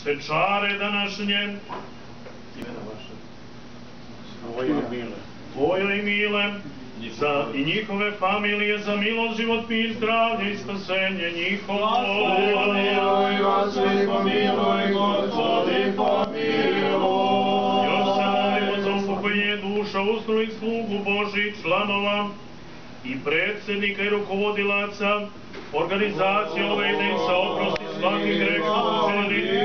svečare današnje, Tvoje i mile, i njihove familije, za milost, život, mir, zdravlje i spasenje njihovo. Pomiluj, Gospodi, pomiluj, Gospodi, pomiluj. Još se molimo za upokojenje duša usnulih slugu Božih članova i predsjednika i rukovodilaca organizacije ove i da im se oprosti svaki greh što su činili.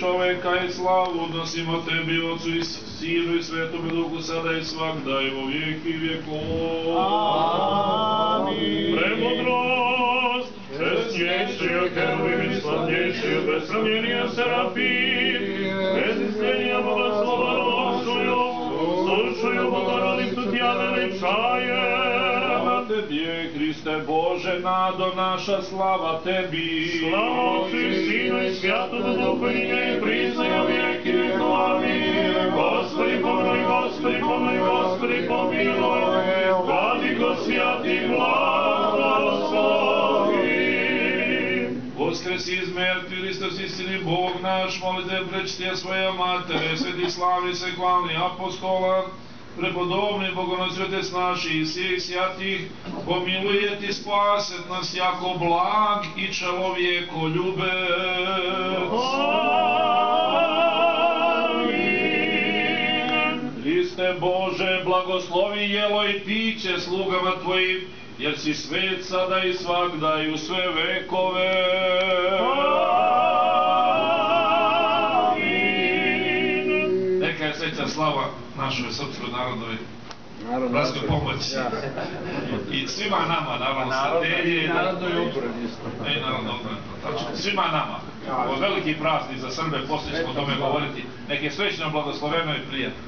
Čoveka i slavu odnosimo Tebi, Otcu i Sinu i Svetome Duhu, sada i svakda i vo vijeki vjekov. Amin. Premudrost, čestnjejši od heruvim i slavnjejši od besramljenija serafim, bez istenija Boga slova nošuju, slušuju Bogorodicu Tja veličajem. Tebi je, Hriste Bože, nado naša, slava Tebi. Slava Otcu i Sinu i Svjatomu Duhu i nje priznaja vijeki vjekov. Amin. Gospodi pomiluj, Gospodi pomiluj, Gospodi pomiluj, Vladiko svjati blagoslovi. Voskresi iz mrtvih, Hristos istini Bog naš, molite prečtija svoja matere, sveti slavi se glavni apostola, prepodobni Bogonosvetec naši i svih svjatih, pomiluje ti spaset nas jako blag i čelovjeko ljube. Amin. Hriste Bože, blagoslovi jelo i piće slugama Tvojim, jer si svet sada i svagda i u sve vekove. Amin. Neka je sreća slava našoj srpskoj narodnoj bratskoj pomoći. I svima nama, naravno, strategije. I narodnoj odbrani. I narodnoj odbrani. Svima nama. Ovo je veliki praznik za Srbe, poslije ćemo o tome govoriti. Neke srećno, blagosloveno i prijatno.